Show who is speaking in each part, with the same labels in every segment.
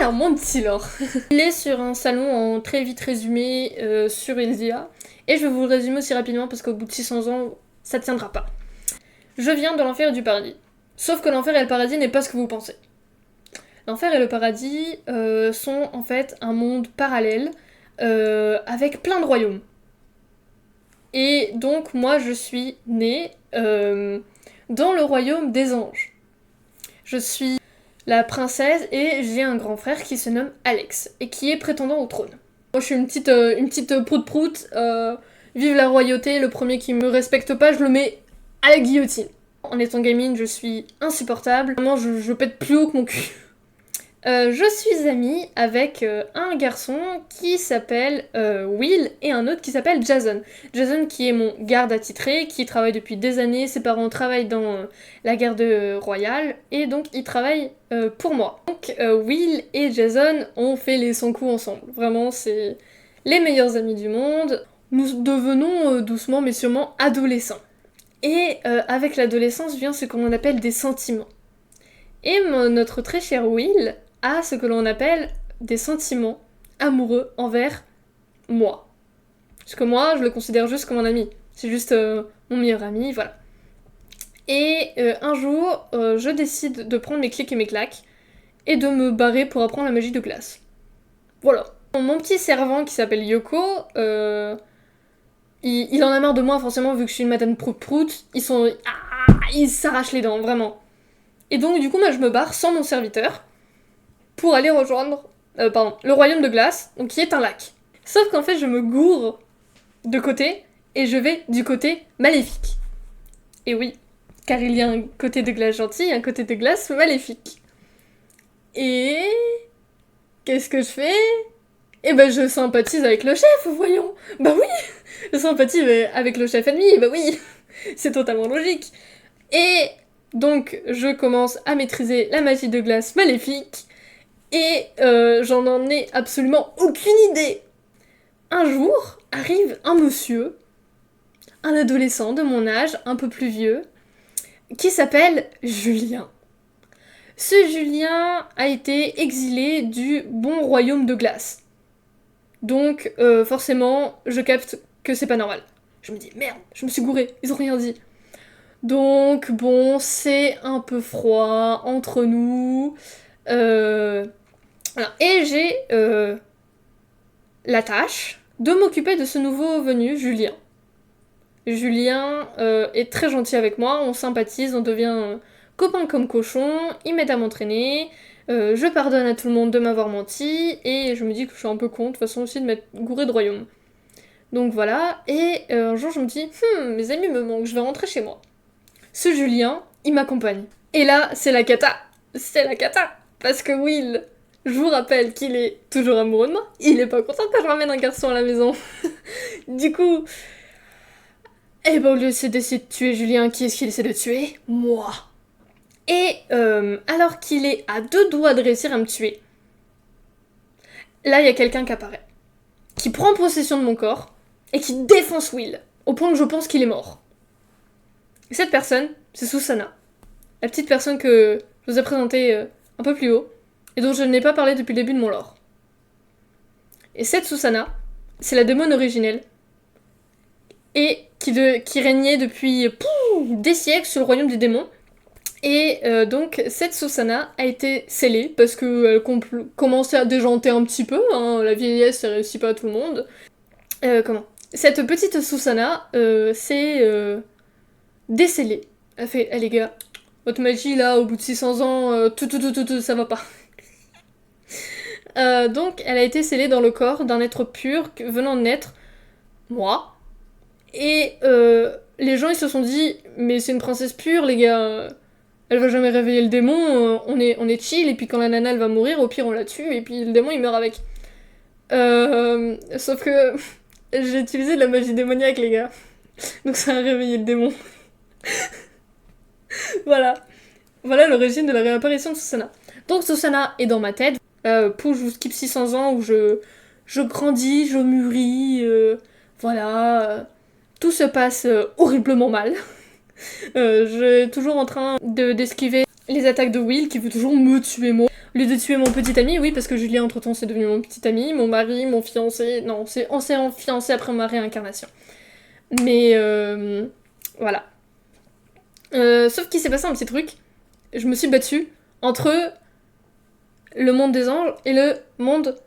Speaker 1: Alors, mon petit lore. Il est sur un salon en très vite résumé sur Elzia. Et je vais vous le résumer aussi rapidement parce qu'au bout de 600 ans, ça tiendra pas. Je viens de l'enfer et du paradis. Sauf que l'enfer et le paradis n'est pas ce que vous pensez. L'enfer et le paradis sont en fait un monde parallèle avec plein de royaumes. Et donc moi je suis née dans le royaume des anges. Je suis la princesse et j'ai un grand frère qui se nomme Alex et qui est prétendant au trône. Moi je suis une petite prout-prout, vive la royauté, le premier qui me respecte pas, je le mets à la guillotine. En étant gamine, je suis insupportable, vraiment je pète plus haut que mon cul. Je suis amie avec un garçon qui s'appelle Will et un autre qui s'appelle Jason. Jason qui est mon garde attitré, qui travaille depuis des années, ses parents travaillent dans la garde royale et donc il travaille pour moi. Donc Will et Jason ont fait les 100 coups ensemble. Vraiment c'est les meilleurs amis du monde. Nous devenons doucement mais sûrement adolescents. Et avec l'adolescence vient ce qu'on appelle des sentiments. Et notre très cher Will a ce que l'on appelle des sentiments amoureux envers moi. Parce que moi, je le considère juste comme un ami. C'est juste mon meilleur ami, voilà. Et un jour, je décide de prendre mes clics et mes claques et de me barrer pour apprendre la magie de glace. Voilà. Mon petit servant qui s'appelle Yoko, il en a marre de moi forcément vu que je suis une madame prout-prout. Ils s'arrachent les dents, vraiment. Et donc du coup, moi je me barre sans mon serviteur pour aller rejoindre le royaume de glace, donc qui est un lac. Sauf qu'en fait, je me gourre de côté et je vais du côté maléfique. Et oui, car il y a un côté de glace gentil et un côté de glace maléfique. Et qu'est-ce que je fais ? Eh ben je sympathise avec le chef, voyons. Bah oui, je sympathise avec le chef ennemi, bah oui, c'est totalement logique. Et donc je commence à maîtriser la magie de glace maléfique. Et j'en ai absolument aucune idée. Un jour, arrive un monsieur, un adolescent de mon âge, un peu plus vieux, qui s'appelle Julien. Ce Julien a été exilé du bon royaume de glace. Donc, forcément, je capte que c'est pas normal. Je me dis, merde, je me suis gourée, ils ont rien dit. Donc, bon, c'est un peu froid entre nous. Voilà. Et j'ai la tâche de m'occuper de ce nouveau venu, Julien. Julien est très gentil avec moi, on sympathise, on devient copains comme cochon, il m'aide à m'entraîner, je pardonne à tout le monde de m'avoir menti, et je me dis que je suis un peu con, de toute façon aussi de m'être gouré de royaume. Donc voilà, et un jour je me dis, mes amis me manquent, je vais rentrer chez moi. Ce Julien, il m'accompagne. Et là, c'est la cata, parce que Will... Je vous rappelle qu'il est toujours amoureux de moi. Il est pas content que je ramène un garçon à la maison. Du coup... Eh ben, au lieu d'essayer de tuer Julien, qui est-ce qu'il essaie de tuer ? Moi. Et alors qu'il est à 2 doigts de réussir à me tuer, là, il y a quelqu'un qui apparaît. Qui prend possession de mon corps et qui défonce Will. Au point que je pense qu'il est mort. Et cette personne, c'est Susana. La petite personne que je vous ai présentée un peu plus haut. Et dont je n'ai pas parlé depuis le début de mon lore. Et cette Susana, c'est la démone originelle, et qui régnait depuis des siècles sur le royaume des démons. Et donc cette Susana a été scellée, parce qu'elle commençait à déjanter un petit peu, hein, la vieillesse ça réussit pas à tout le monde. Cette petite Susana s'est décellée. Elle fait, les gars, votre magie là, au bout de 600 ans, ça va pas. Donc elle a été scellée dans le corps d'un être pur venant de naître, moi. Et les gens ils se sont dit, mais c'est une princesse pure les gars, elle va jamais réveiller le démon, on est chill, et puis quand la nana elle va mourir, au pire on la tue, et puis le démon il meurt avec. Sauf que j'ai utilisé de la magie démoniaque les gars, donc ça a réveillé le démon. Voilà l'origine de la réapparition de Susana. Donc Susana est dans ma tête. Pour je skip 600 ans où je grandis, je mûris, tout se passe horriblement mal. Je suis toujours en train d'esquiver les attaques de Will qui veut toujours me tuer moi. Au lieu de tuer mon petit ami, oui, parce que Julien, entre-temps, c'est devenu mon petit ami, mon mari, mon fiancé... Non, on s'est fiancé après ma réincarnation. Mais, voilà. Sauf qu'il s'est passé un petit truc. Je me suis battue entre le monde des anges et le monde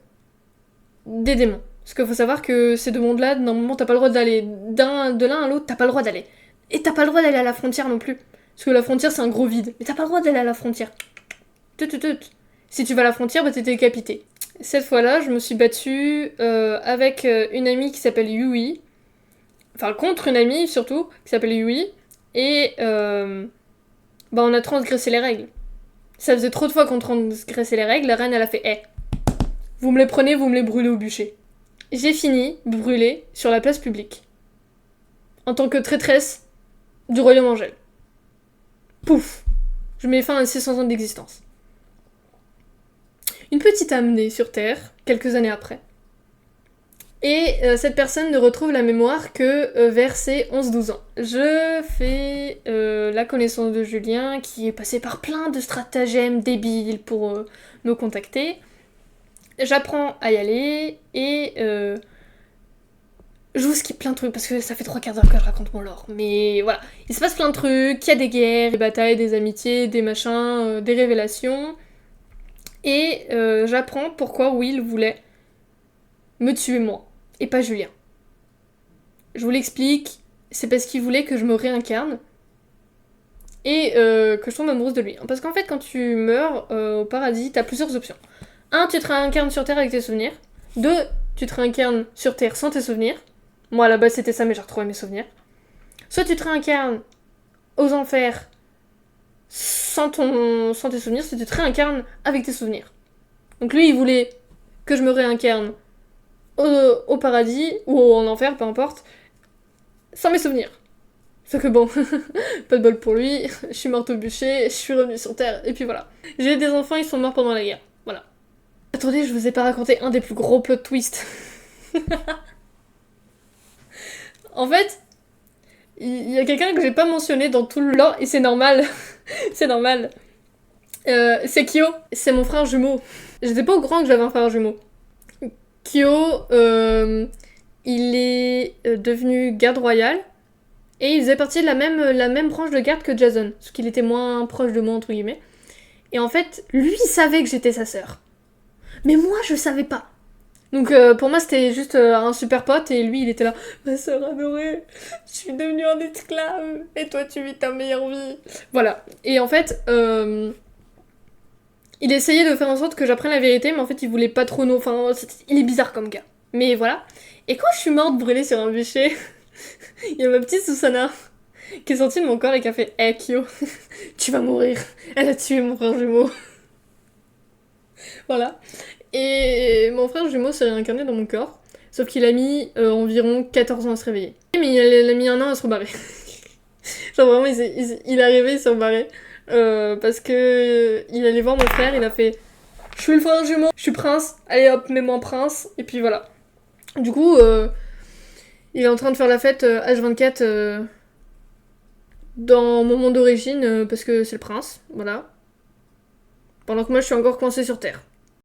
Speaker 1: des démons. Parce qu'il faut savoir que ces deux mondes-là, normalement, t'as pas le droit d'aller de l'un à l'autre, t'as pas le droit d'aller. Et t'as pas le droit d'aller à la frontière non plus. Parce que la frontière, c'est un gros vide. Mais t'as pas le droit d'aller à la frontière. Si tu vas à la frontière, bah t'es décapité. Cette fois-là, je me suis battue avec une amie qui s'appelle Yui. Enfin, contre une amie, surtout, qui s'appelle Yui. Et bah on a transgressé les règles. Ça faisait trop de fois qu'on transgressait les règles. La reine, elle a fait « vous me les prenez, vous me les brûlez au bûcher. » J'ai fini brûlée sur la place publique. En tant que traîtresse du royaume Angel. Pouf. Je mets fin à 600 ans d'existence. Une petite âme née sur Terre, quelques années après. Et cette personne ne retrouve la mémoire que vers ses 11-12 ans. Je fais la connaissance de Julien, qui est passé par plein de stratagèmes débiles pour me contacter. J'apprends à y aller, et je vous skip plein de trucs, parce que ça fait 3/4 d'heure que je raconte mon lore. Mais voilà, il se passe plein de trucs, il y a des guerres, des batailles, des amitiés, des machins, des révélations. Et j'apprends pourquoi Will voulait me tuer moi, et pas Julien. Je vous l'explique, c'est parce qu'il voulait que je me réincarne, et que je tombe amoureuse de lui. Parce qu'en fait, quand tu meurs au paradis, t'as plusieurs options. 1, tu te réincarnes sur Terre avec tes souvenirs. 2, tu te réincarnes sur Terre sans tes souvenirs. Moi, à la base, c'était ça, mais j'ai retrouvé mes souvenirs. Soit tu te réincarnes aux enfers sans tes souvenirs, soit tu te réincarnes avec tes souvenirs. Donc lui, il voulait que je me réincarne au paradis, ou en enfer, peu importe, sans mes souvenirs. Sauf que bon, pas de bol pour lui, je suis morte au bûcher, je suis revenue sur Terre, et puis voilà. J'ai des enfants, ils sont morts pendant la guerre. Voilà. Attendez, je vous ai pas raconté un des plus gros plot twists. En fait, il y a quelqu'un que j'ai pas mentionné dans tout le lore, et c'est normal. C'est normal. C'est Kyo, c'est mon frère jumeau. J'étais pas au courant que j'avais un frère jumeau. Kyo, il est devenu garde royal, et il faisait partie de la même branche de garde que Jason, parce qu'il était moins proche de moi, entre guillemets. Et en fait, lui, il savait que j'étais sa sœur. Mais moi, je savais pas. Donc pour moi, c'était juste un super pote, et lui, il était là, ma sœur adorée, je suis devenue un esclave, et toi, tu vis ta meilleure vie. Voilà. Et en fait, il essayait de faire en sorte que j'apprenne la vérité, mais en fait, il voulait pas trop... Enfin, il est bizarre comme gars. Mais voilà. Et quand je suis morte brûlée sur un bûcher, il y a ma petite Susanna qui est sortie de mon corps et qui a fait « Hey Kyo, tu vas mourir. Elle a tué mon frère jumeau. » Voilà. Et mon frère jumeau s'est réincarné dans mon corps, sauf qu'il a mis environ 14 ans à se réveiller. Mais il a mis 1 an à se rebarrer. Genre vraiment, il est arrivé, il s'est rebarré. Parce que il allait voir mon frère, il a fait « Je suis le frère jumeau, je suis prince, allez hop, mets-moi prince. » Et puis voilà. Du coup, il est en train de faire la fête H24 dans mon monde d'origine, parce que c'est le prince, voilà. Pendant que moi, je suis encore coincée sur Terre.